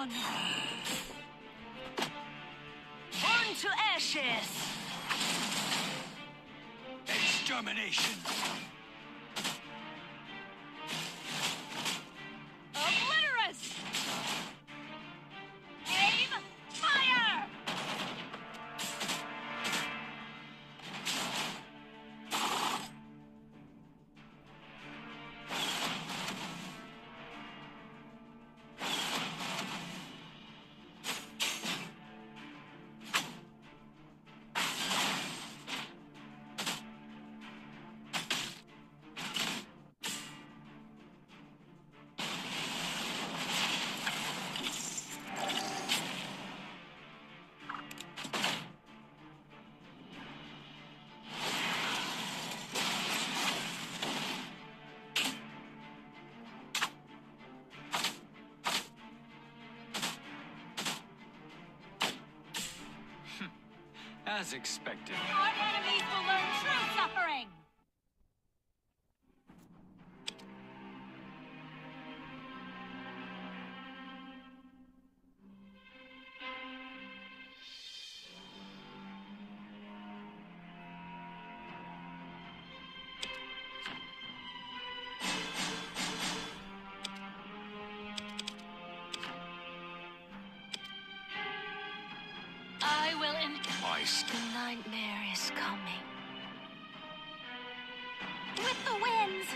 gone! Burn to ashes! Extermination! Obliterous! Aim! Fire! As expected. Our enemies will learn true suffering! I will The nightmare is coming. with the winds!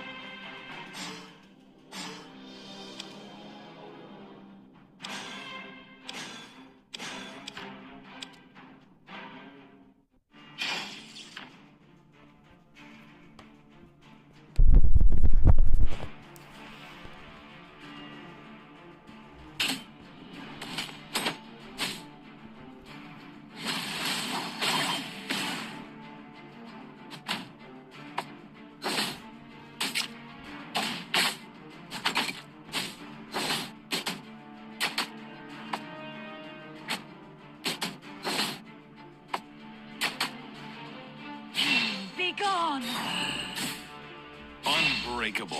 Gone! Unbreakable,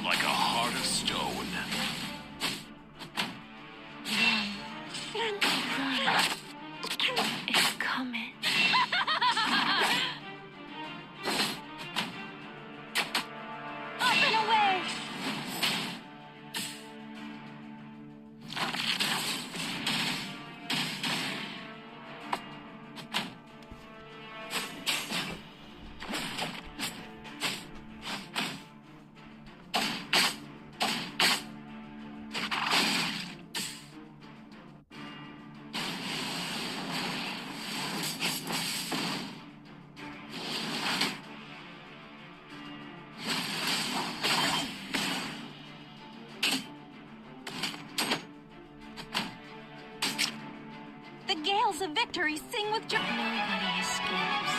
like a heart of stone. It's coming. Up and away! The gales of victory sing with joy. Nobody escapes.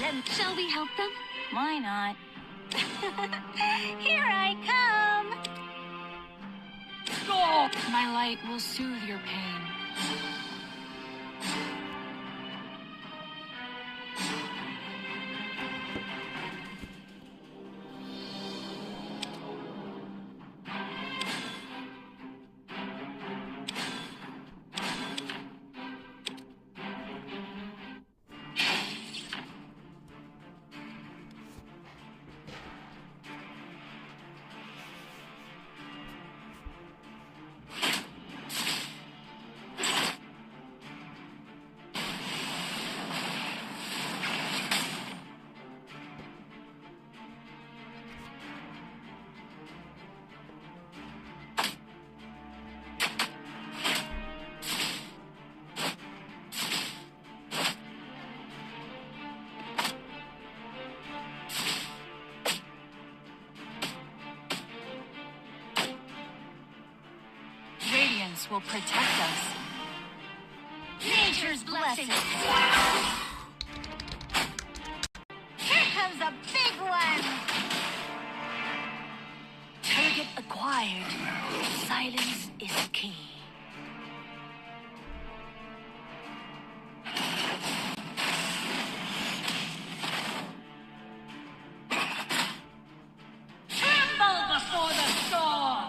Then Shall we help them? why not? Here I come! My light will soothe your pain. will protect us. Nature's blessing. Here comes a big one. Target acquired. Silence is key. Tremble before the storm!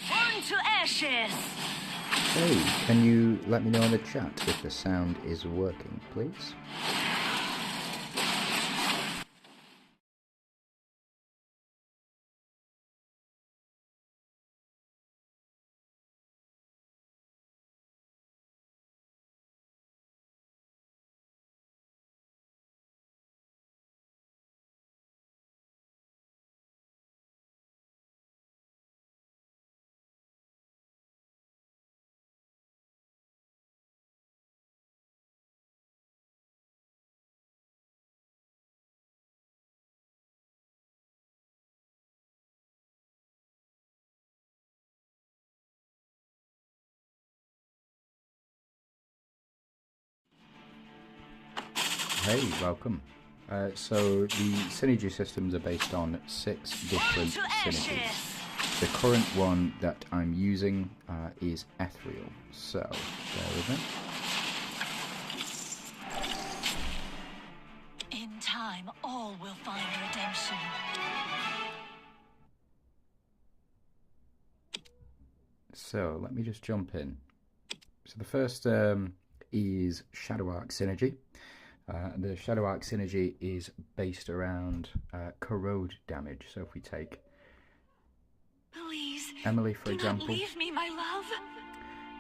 Burn to ashes! Hey, can you let me know in the chat if the sound is working, please? Hey, welcome. So the synergy systems are based on 6 different synergies. The current one that I'm using is ethereal, so bear with me. In time, all will find redemption. So let me just jump in. So the first is Shadow Arc Synergy. The Shadow Arc Synergy is based around corrode damage. So if we take Please, Emily, for example, leave me, my love.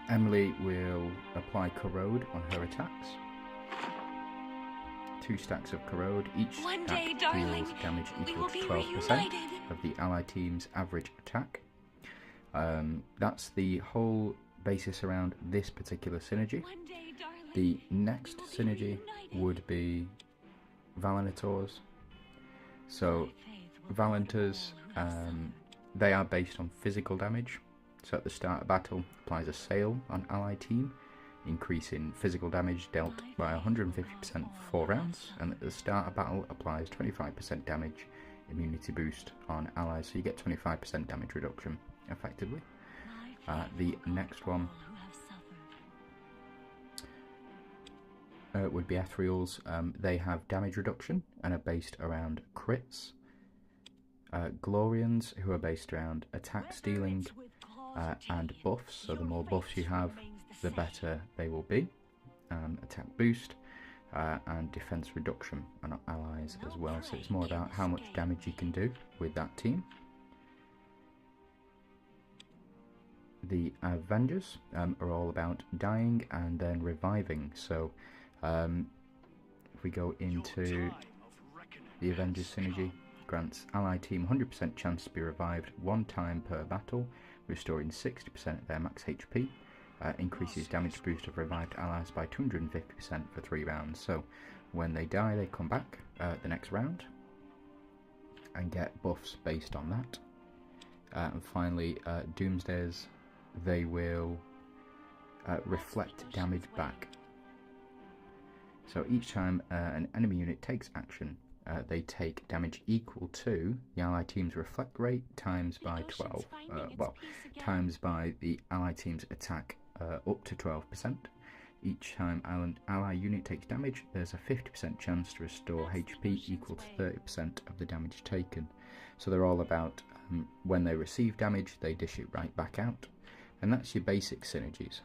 Emily will apply corrode on her attacks. 2 stacks of corrode. Each One stack day, darling, deals damage we equal will to be 12% reunited. of the ally team's average attack. That's the whole basis around this particular synergy. One day, darling, The next we will be synergy reunited. would be Valinators. So Valenters, they are based on physical damage. So at the start of battle, applies a sail on ally team, increasing physical damage dealt by 150% for 4 rounds, and at the start of battle applies 25% damage immunity boost on allies, so you get 25% damage reduction effectively. The next one would be Ethereals. They have damage reduction and are based around crits. Glorians, who are based around attack stealing and buffs, so the more buffs you have, the better they will be. Attack boost and defense reduction on allies as well, so it's more about how much damage you can do with that team. The Avengers are all about dying and then reviving, so if we go into the Avengers synergy, grants ally team 100% chance to be revived 1 time per battle, restoring 60% of their max HP, increases damage boost of revived allies by 250% for 3 rounds, so when they die they come back the next round and get buffs based on that. And finally, Doomsdays, they will reflect damage back. So each time an enemy unit takes action, they take damage equal to the allied team's reflect rate times by 12. Times by the allied team's attack up to 12%. Each time ally unit takes damage, there's a 50% chance to restore HP equal to 30% of the damage taken. So they're all about when they receive damage, they dish it right back out. And that's your basic synergies.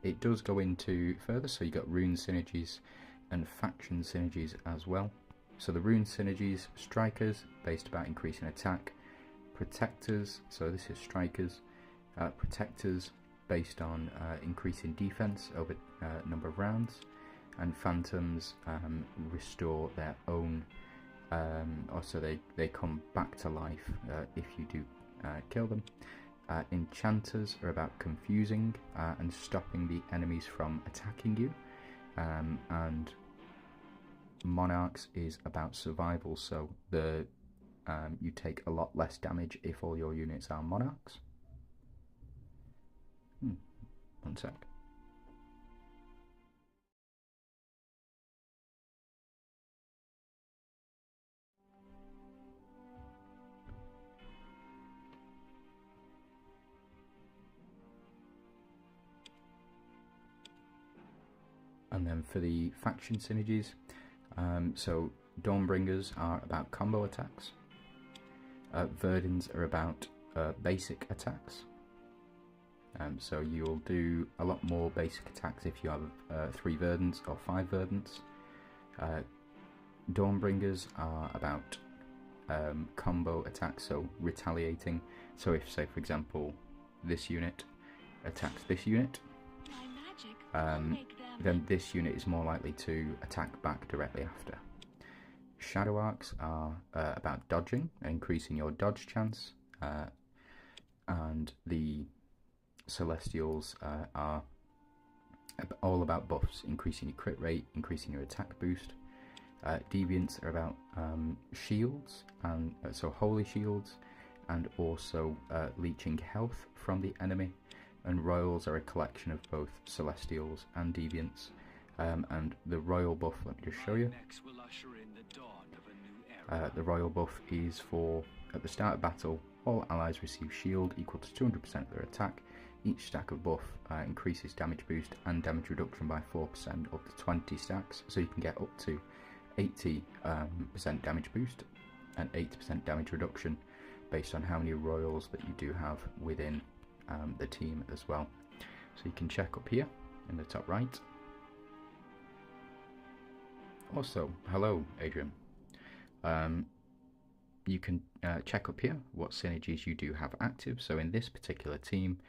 It does go into further, so you got rune synergies and faction synergies as well. So the rune synergies, strikers, based about increasing attack, protectors, so this is strikers, protectors, based on increasing defense over number of rounds, and phantoms restore their own, or so they come back to life if you do kill them. Enchanters are about confusing and stopping the enemies from attacking you, and monarchs is about survival, so the you take a lot less damage if all your units are monarchs. One sec. And then for the faction synergies, so Dawnbringers are about combo attacks, Verdins are about basic attacks. So you'll do a lot more basic attacks if you have 3 Verdants or 5 Verdants. Dawnbringers are about combo attacks, so retaliating. So if, say for example, this unit attacks this unit, then this unit is more likely to attack back directly after. Shadow Arcs are about dodging, increasing your dodge chance, and the Celestials are all about buffs, increasing your crit rate, increasing your attack boost. Deviants are about shields, and so holy shields, and also leeching health from the enemy. And Royals are a collection of both Celestials and Deviants. And the Royal buff, let me just show you. The Royal buff is for, at the start of battle, all allies receive shield equal to 200% of their attack. Each stack of buff increases damage boost and damage reduction by 4% up to 20 stacks, so you can get up to 80% damage boost and 80% damage reduction based on how many Royals that you do have within the team as well. So you can check up here in the top right. Also, hello Adrian. You can check up here what synergies you do have active. So in this particular team,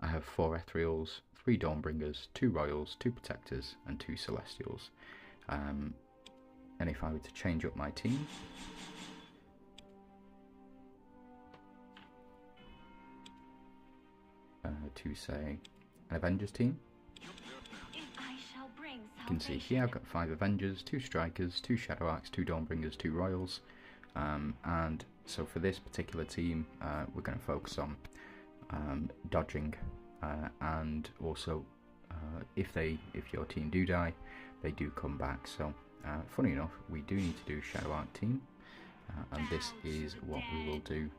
I have 4 Ethereals, 3 Dawnbringers, 2 Royals, 2 Protectors, and 2 Celestials. And if I were to change up my team, to say an Avengers team, you can see here I've got 5 Avengers, 2 Strikers, 2 Shadow Arcs, 2 Dawnbringers, 2 Royals, and so for this particular team we're going to focus on dodging, and also if your team do die, they do come back. So funny enough, we do need to do Shadow Arc team, and this is what we will do.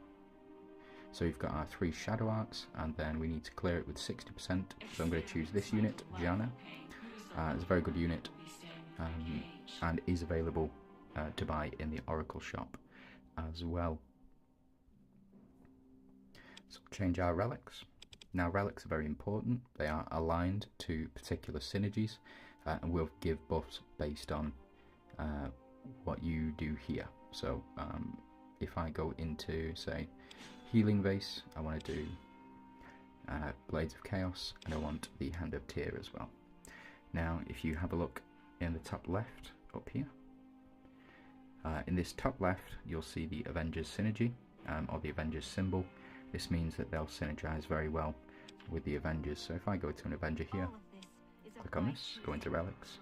So we've got our 3 Shadow Arcs, and then we need to clear it with 60%. So I'm going to choose this unit, Gianna. It's a very good unit, and is available to buy in the Oracle shop as well. So we'll change our relics. Now relics are very important. They are aligned to particular synergies, and will give buffs based on what you do here. So if I go into, say, Healing Vase, I want to do Blades of Chaos, and I want the Hand of Tyr as well. Now if you have a look in the top left up here, in this top left you'll see the Avengers synergy, or the Avengers symbol. This means that they'll synergize very well with the Avengers. So if I go to an Avenger here, click on this, go into relics.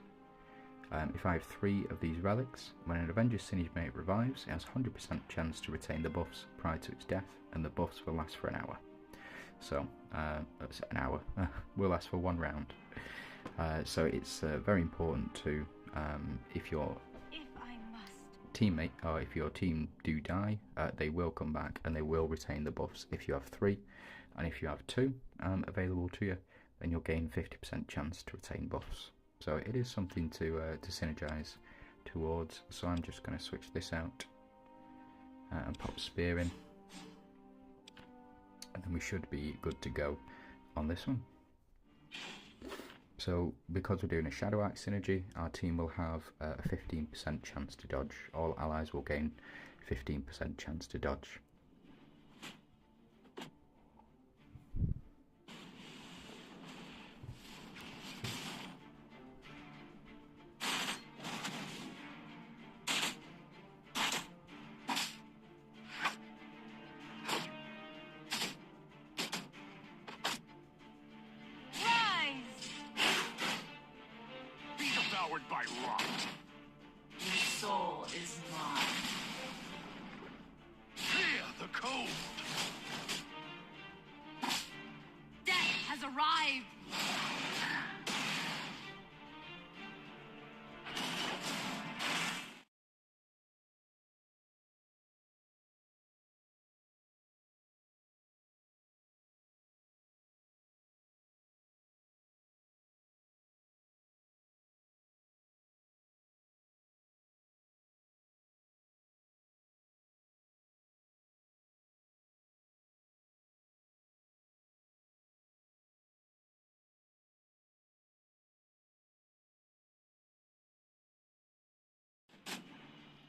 If I have 3 of these relics, when an Avengers synergy mate revives, it has 100% chance to retain the buffs prior to its death, and the buffs will last for an hour. So that's an hour, will last for 1 round. So it's very important to, if your teammate, or if your team do die, they will come back and they will retain the buffs. If you have 3, and if you have 2 available to you, then you'll gain 50% chance to retain buffs. So it is something to synergize towards. So I'm just going to switch this out and pop spear in, and then we should be good to go on this one. So because we're doing a Shadow Axe synergy, our team will have a 15% chance to dodge. All allies will gain 15% chance to dodge. Devoured by rot. Your soul is mine. Fear the cold. Death has arrived!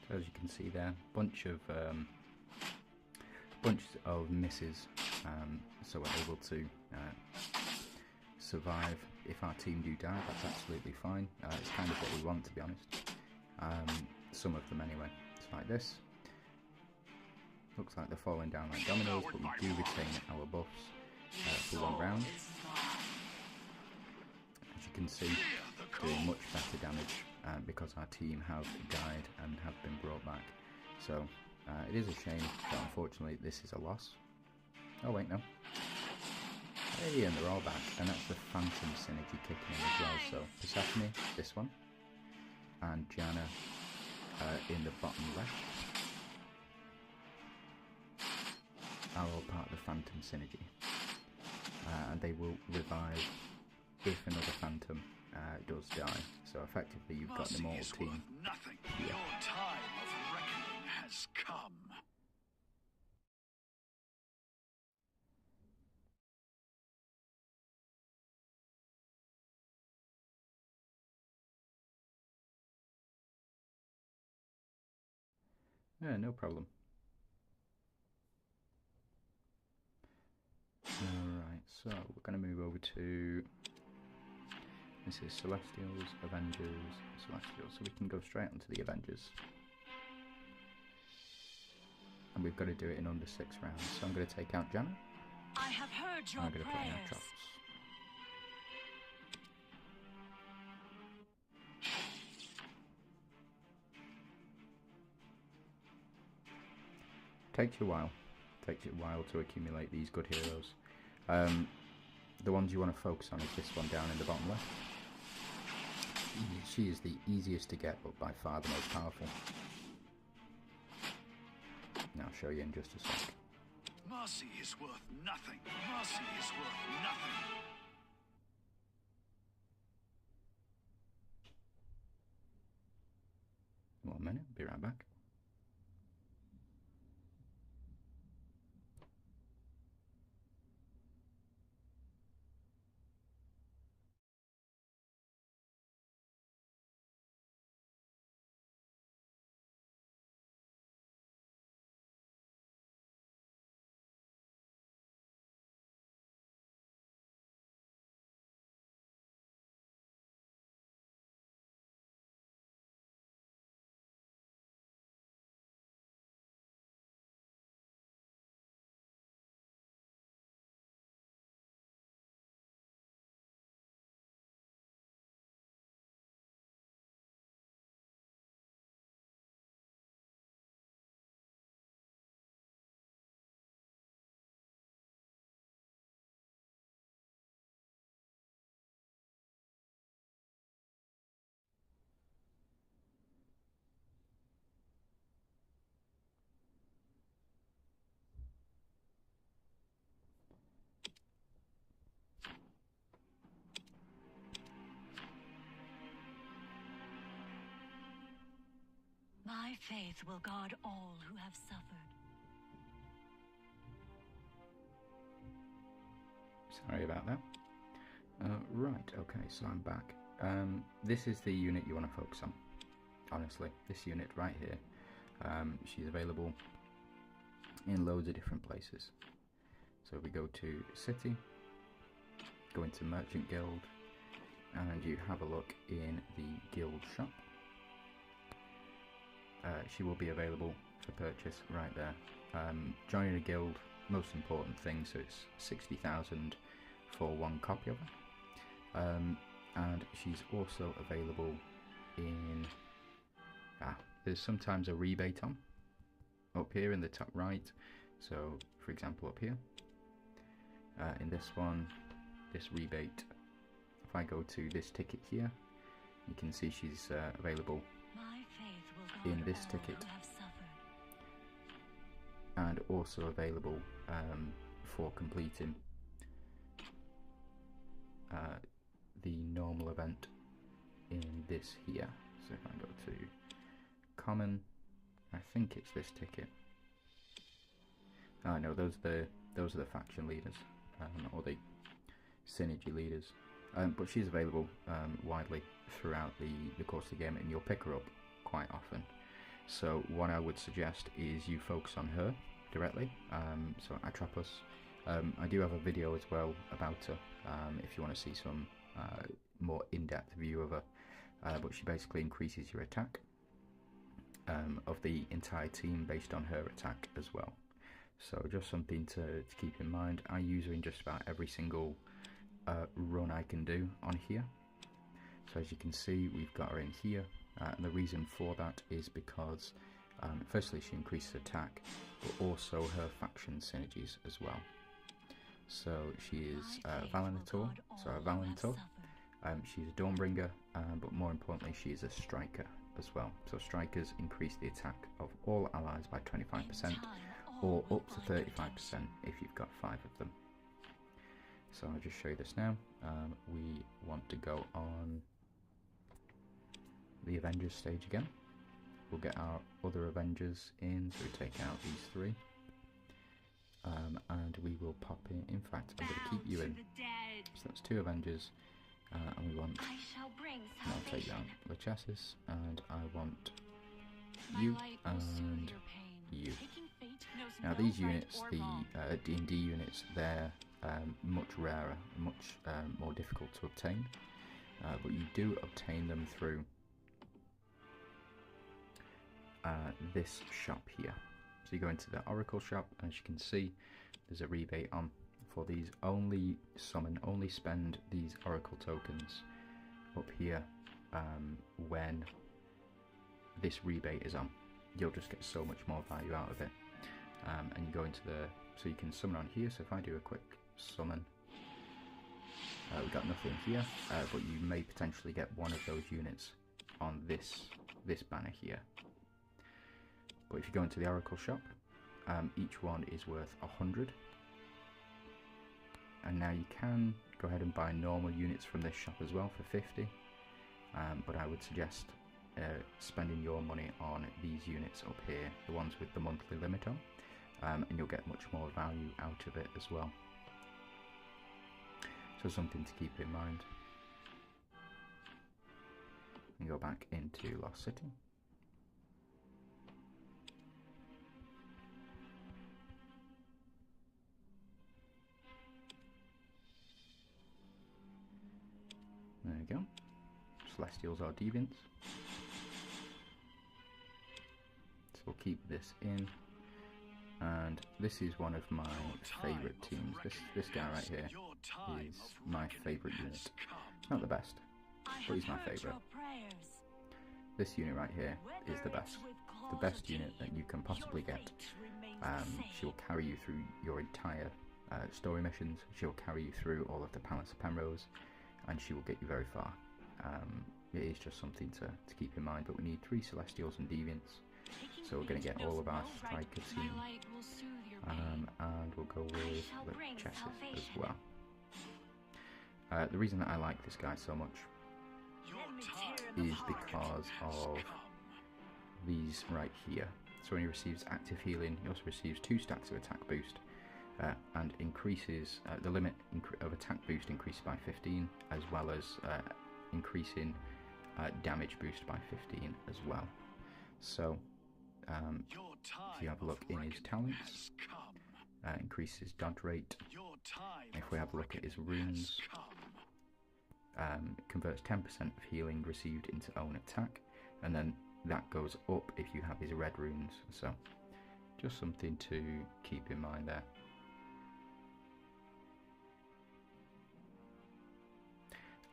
So as you can see there, bunches of misses, so we're able to survive. If our team do die, that's absolutely fine. It's kind of what we want, to be honest. Some of them anyway. It's like this. Looks like they're falling down like dominoes, but we do retain our buffs for 1 round. As you can see, doing much better damage because our team have died and have been brought back. So it is a shame, but unfortunately this is a loss. Oh wait, no. Hey, and they're all back, and that's the Phantom synergy kicking in as well. So Persephone, this one, and Janna in the bottom left are all part of the Phantom synergy, and they will revive if another Phantom does die. So effectively you've got them all team. Nothing. Your time of reckoning has come. Yeah, no problem. Alright, so we're going to move over to, this is Celestials, Avengers, Celestials, so we can go straight onto the Avengers. And we've got to do it in under 6 rounds, so I'm going to take out Janna. I have heard your I'm going to put in our prayers. chops. Takes you a while. Takes you a while to accumulate these good heroes. The ones you want to focus on is this one down in the bottom left. She is the easiest to get, but by far the most powerful. Now I'll show you in just a sec. Mercy is worth nothing. Mercy is worth nothing. 1 minute, be right back. faith will guard all who have suffered. Sorry about that. Right, okay, so I'm back. This is the unit you want to focus on. Honestly, this unit right here. She's available in loads of different places. So we go to City, go into Merchant Guild, and you have a look in the guild shop. She will be available for purchase right there. Joining a guild, most important thing, so it's 60,000 for one copy of her. And she's also available in... there's sometimes a rebate on, up here in the top right. So, for example, up here, in this one, this rebate, if I go to this ticket here, you can see she's available in this ticket, and also available for completing the normal event in this here. So if I go to common, I think it's this ticket. Oh no, those are the faction leaders, or the synergy leaders. But she's available widely throughout the course of the game, and you'll pick her up quite often. So what I would suggest is you focus on her directly. So Atropos, I do have a video as well about her, if you want to see some more in-depth view of her. But she basically increases your attack of the entire team based on her attack as well. So just something to keep in mind. I use her in just about every single run I can do on here. So as you can see, we've got her in here, and the reason for that is because firstly she increases attack, but also her faction synergies as well. So she is Valinator, so a Valinator. She's a Dawnbringer, but more importantly she is a striker as well. So strikers increase the attack of all allies by 25%, or up to 35% if you've got 5 of them. So I'll just show you this now. We want to go on the Avengers stage again. We'll get our other Avengers in, so we take out these 3. And we will pop in fact, I'm going to keep you in. So that's 2 Avengers, and we want, I'll take down Lachesis, and I want you and you. Now these units, the D&D units, they're much rarer, much more difficult to obtain, but you do obtain them through this shop here. So you go into the Oracle shop, and as you can see, there's a rebate on for these. Only spend these Oracle tokens up here when this rebate is on. You'll just get so much more value out of it. And you go into so you can summon on here. So if I do a quick summon, we've got nothing here, but you may potentially get one of those units on this banner here. But if you go into the Oracle shop, each one is worth 100. And now you can go ahead and buy normal units from this shop as well for 50. But I would suggest spending your money on these units up here, the ones with the monthly limit on, and you'll get much more value out of it as well. So something to keep in mind. And go back into Lost City. There we go. Celestials are deviants. So we'll keep this in. And this is one of my favourite teams. This guy right here is my favourite unit. Not the best, but he's my favourite. This unit right here is the best unit that you can possibly get. She'll carry you through your entire story missions. She'll carry you through all of the Palace of Penrose, and she will get you very far. It is just something to keep in mind. But we need 3 Celestials and Deviants, so we're going to get all of our striker team, and we'll go with Lachesis as well. The reason that I like this guy so much is because of these right here. So when he receives active healing, he also receives 2 stacks of attack boost, and increases the limit of attack boost increases by 15, as well as increasing damage boost by 15 as well. So if you have a look in his talents, increases dodge rate. If we have a look at his runes, converts 10% of healing received into own attack, and then that goes up if you have his red runes. So just something to keep in mind there.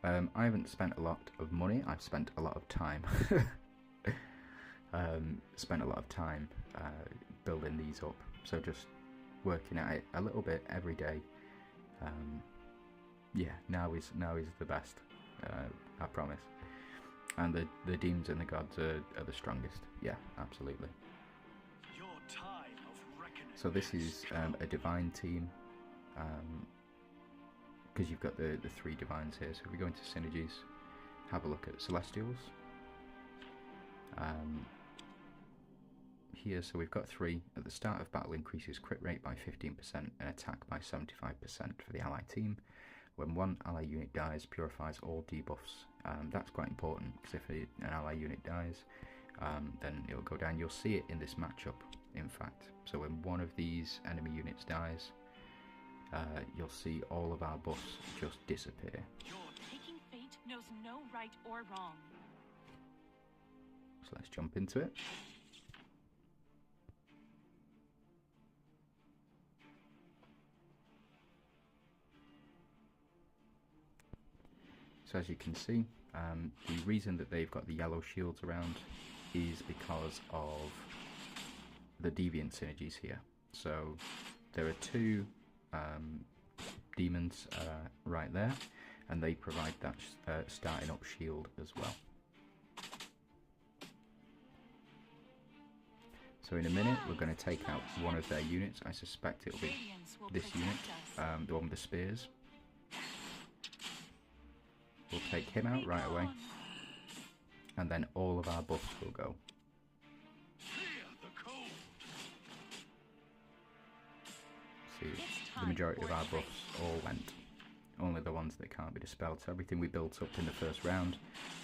I haven't spent a lot of money, I've spent a lot of time. Spent a lot of time building these up, so just working at it a little bit every day. Yeah, now is the best, I promise. And the demons and the gods are the strongest. Yeah, absolutely. So this is a divine team, because you've got the 3 divines here. So if we go into synergies, have a look at celestials. Here, so we've got 3. At the start of battle, increases crit rate by 15% and attack by 75% for the ally team. When one ally unit dies, purifies all debuffs. That's quite important, because if an ally unit dies, then it'll go down. You'll see it in this matchup, in fact. So when one of these enemy units dies, you'll see all of our buffs just disappear. Taking fate knows no right or wrong. So let's jump into it. So as you can see, the reason that they've got the yellow shields around is because of the deviant synergies here. So there are 2 demons right there, and they provide that starting up shield as well. So in a minute we're going to take out one of their units. I suspect it'll be this unit, the one with the spears. We'll take him out right away, and then all of our buffs will go. See, the majority of our buffs all went. Only the ones that can't be dispelled. So everything we built up in the first round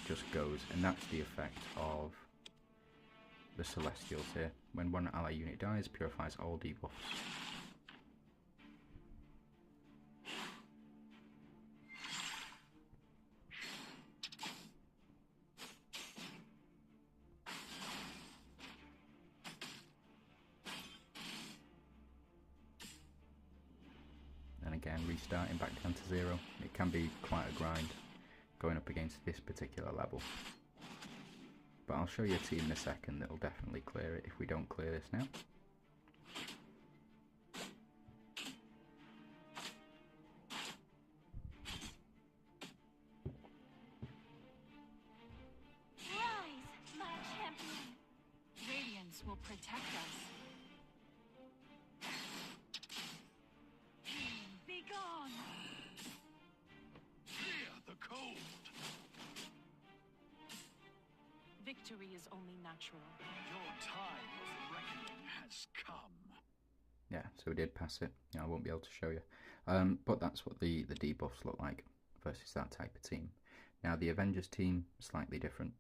just goes, and that's the effect of the celestials here. When one ally unit dies, purifies all debuffs. Again, restarting back down to 0. It can be quite a grind going up against this particular level, but I'll show you a team in a second that will definitely clear it if we don't clear this now. Rise, my champion. Radiance will protect us. Victory is only natural. Your time of reckoning has come. Yeah, so we did pass it. I won't be able to show you. But that's what the debuffs look like versus that type of team. Now the Avengers team, slightly different.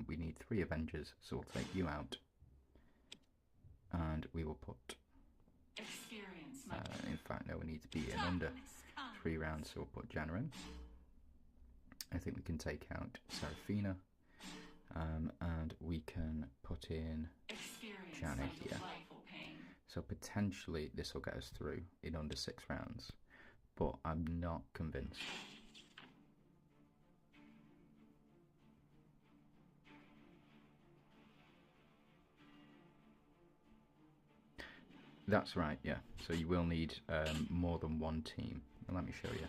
We need 3 Avengers, so we'll take you out. And we will put... in fact, no, we need to be in under 3 rounds, so we'll put Janna in. I think we can take out Seraphina. And we can put in Janna here. So potentially this will get us through in under 6 rounds, but I'm not convinced. That's right, yeah. So you will need more than 1 team. Let me show you.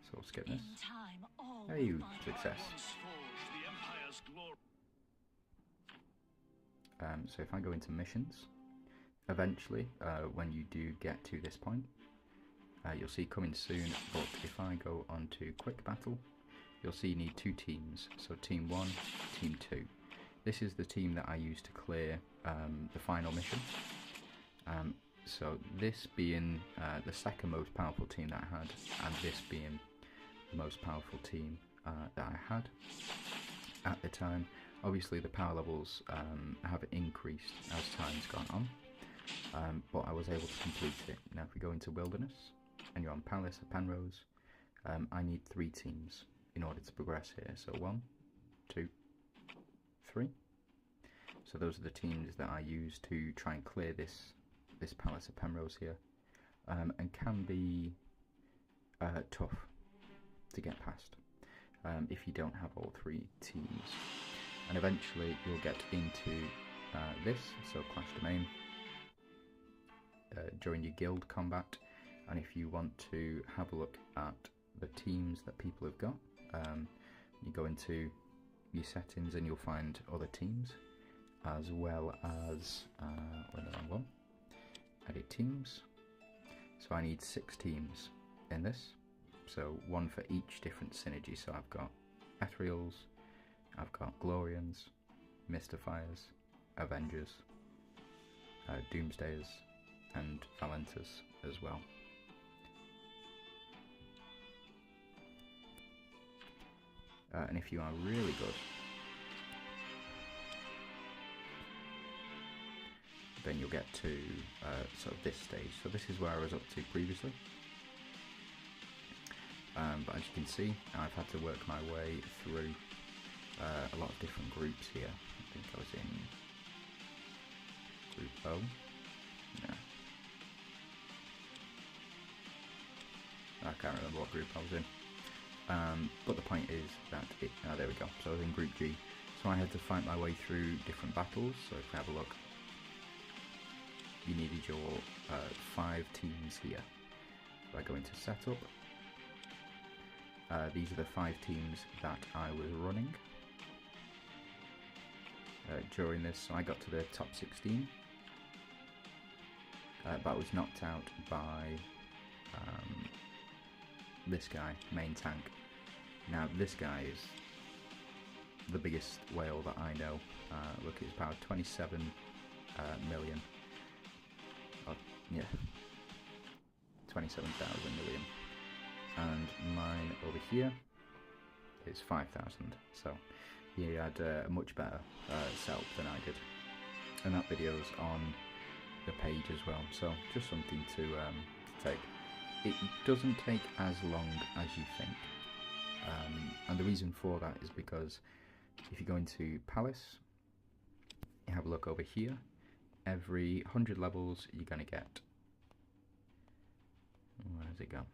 So we'll skip this. Hey, success. So if I go into missions, eventually, when you do get to this point, you'll see coming soon, but if I go on to quick battle, you'll see you need 2 teams. So Team 1, Team 2. This is the team that I used to clear the final mission. So this being the second most powerful team that I had, and this being the most powerful team that I had at the time. Obviously the power levels have increased as time's gone on, but I was able to complete it. Now if we go into Wilderness, and you're on Palace or Penrose, I need 3 teams in order to progress here. So 1, 2, 3. So those are the teams that I use to try and clear this Palace of Penrose here, and can be tough to get past if you don't have all 3 teams. And eventually you'll get into this, so Clash Domain, join your guild combat, and if you want to have a look at the teams that people have got, you go into your settings and you'll find other teams, as well as, we're the wrong one, edit teams. So I need 6 teams in this, so 1 for each different synergy. So I've got Ethereals, I've got Glorians, Mystifiers, Avengers, Doomsdayers, and Valentas as well. And if you are really good, then you'll get to sort of this stage. So this is where I was up to previously. But as you can see, I've had to work my way through a lot of different groups here. I think I was in Group O. Yeah. I can't remember what group I was in. But the point is that there we go. So I was in Group G. So I had to fight my way through different battles. So if we have a look, you needed your 5 teams here. So I go into setup. These are the 5 teams that I was running during this. So I got to the top 16, but I was knocked out by this guy, main tank. Now this guy is the biggest whale that I know. Look at his power, 27 million. Oh, yeah, 27,000 million. And mine over here is 5,000. So he had a much better setup than I did, and that video's on the page as well. So just something to take. It doesn't take as long as you think, and the reason for that is because if you go into Palace, you have a look over here. Every 100 levels, you're going to get. Where does it go?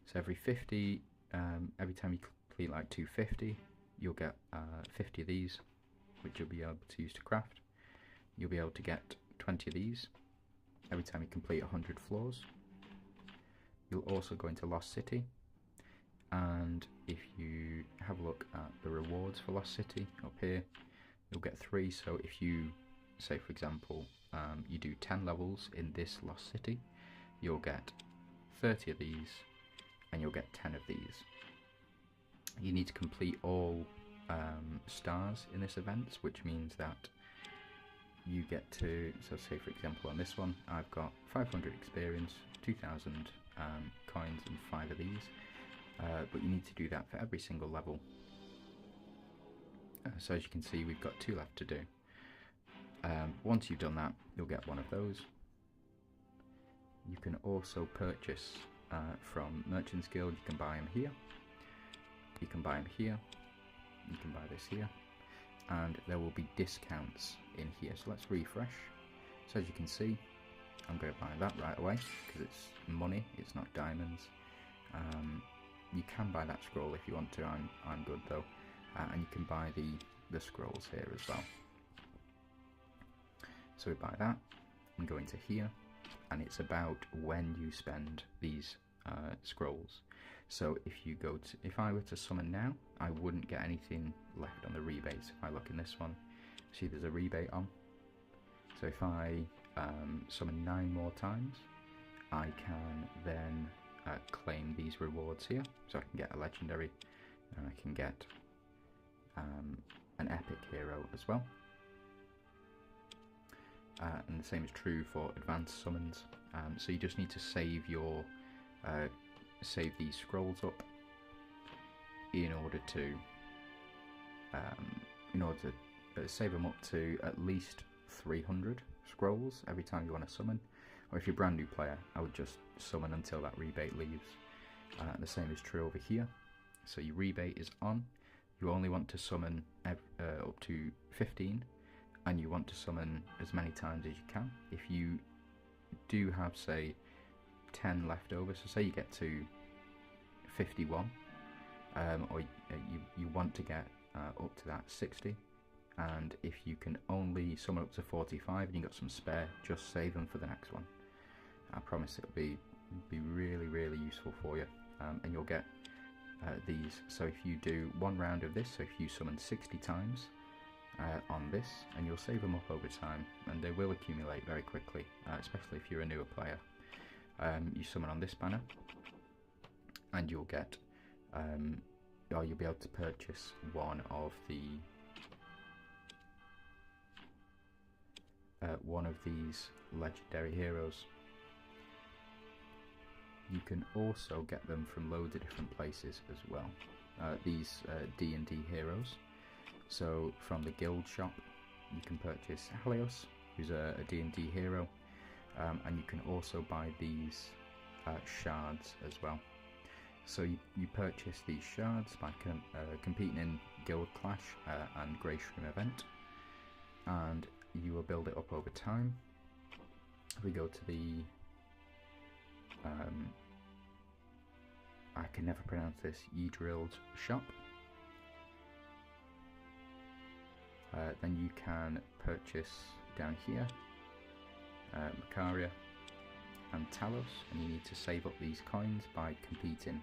So every 50, every time you complete like 250, you'll get 50 of these, which you'll be able to use to craft. You'll be able to get 20 of these every time you complete 100 floors. You'll also go into Lost City, and if you have a look at the rewards for Lost City up here, you'll get 3. So if you, say for example, you do 10 levels in this Lost City, you'll get 30 of these, and you'll get 10 of these. You need to complete all stars in this event, which means that you get to, so say for example on this one, I've got 500 experience, 2,000 coins and 5 of these, but you need to do that for every single level. So as you can see, we've got 2 left to do. Once you've done that, you'll get 1 of those. You can also purchase from Merchants Guild. You can buy them here, you can buy them here, you can buy this here, and there will be discounts in here. So let's refresh. So as you can see, I'm going to buy that right away because it's money, it's not diamonds. You can buy that scroll if you want to. I'm good though, and you can buy the scrolls here as well. So we buy that and go into here, and it's about when you spend these scrolls. So if you go to, if I were to summon now, I wouldn't get anything left on the rebates. If I look in this one, see there's a rebate on. So if I summon 9 more times, I can then claim these rewards here. So I can get a legendary and I can get an epic hero as well. And the same is true for advanced summons. So you just need to save your save these scrolls up in order to save them up to at least 300 scrolls every time you want to summon. Or if you're a brand new player, I would just summon until that rebate leaves. The same is true over here. So your rebate is on. You only want to summon up to 15, and you want to summon as many times as you can. If you do have, say, 10 left over, so say you get to 51, or you want to get up to that 60, and if you can only summon up to 45 and you've got some spare, just save them for the next one. I promise it'll be really, really useful for you, and you'll get these. So if you do one round of this, so if you summon 60 times on this, and you'll save them up over time, and they will accumulate very quickly, especially if you're a newer player. You summon on this banner, and you'll get, or you'll be able to purchase one of these legendary heroes. You can also get them from loads of different places as well. These D&D heroes. So from the guild shop, you can purchase Helios, who's a D&D hero, and you can also buy these shards as well. So you purchase these shards by competing in Guild Clash and Grey Shroom event, and you will build it up over time. If we go to the I can never pronounce this, Yidrilled shop, then you can purchase down here Macaria and Talos, and you need to save up these coins by competing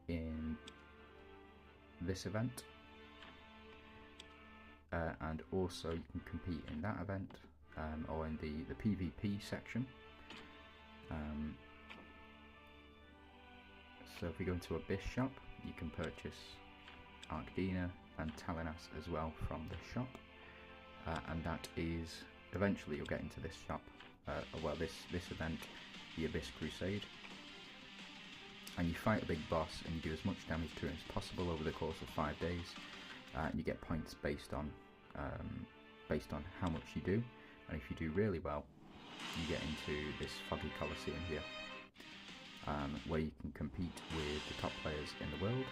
in this event, and also you can compete in that event, or in the PvP section. So if we go into Abyss shop, you can purchase Arkdina and Talinas as well from this shop, and that is, eventually you'll get into this shop, this event, the Abyss Crusade, and you fight a big boss and you do as much damage to it as possible over the course of 5 days, and you get points based on how much you do, and if you do really well, you get into this Foggy Coliseum here, where you can compete with the top players in the world,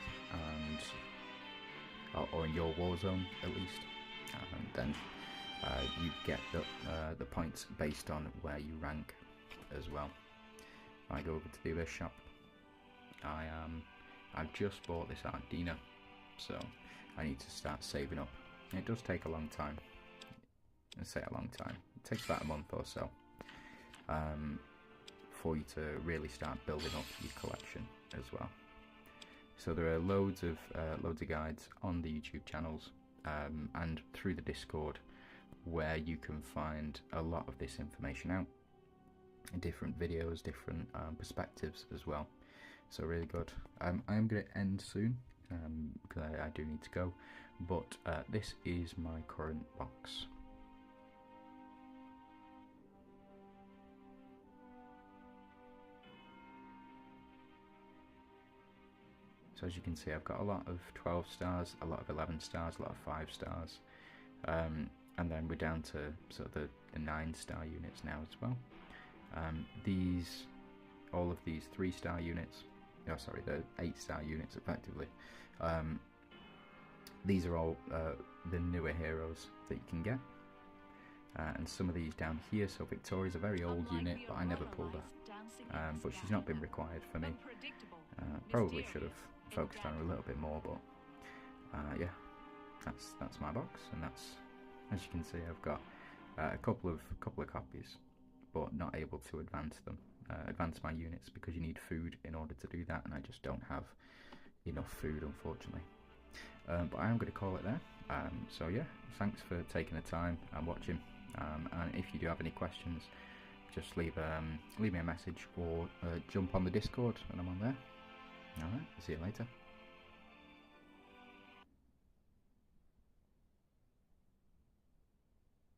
or in your war zone at least, and then you get the points based on where you rank as well. I go over to the Abyss shop. I've just bought this Arkdina, so I need to start saving up. It does take a long time. I say a long time. It takes about a month or so for you to really start building up your collection as well. So there are loads of guides on the YouTube channels and through the Discord, where you can find a lot of this information out, different videos, different perspectives as well. So really good. I am going to end soon because I do need to go, but this is my current box. So as you can see, I've got a lot of 12 stars, a lot of 11 stars, a lot of 5 stars, and then we're down to sort of the 9-star units now as well. All of these 3-star units, the 8-star units effectively, these are all the newer heroes that you can get, and some of these down here. So Victoria's a very old unit, but I never pulled her, but she's not been required for me. Probably should have focused on her a little bit more, but yeah, that's my box, and that's, as you can see, I've got a couple of copies, but not able to advance my units, because you need food in order to do that, and I just don't have enough food, unfortunately. But I am going to call it there. So yeah, thanks for taking the time and watching, and if you do have any questions, just leave me a message, or jump on the Discord, and I'm on there. Alright, see you later.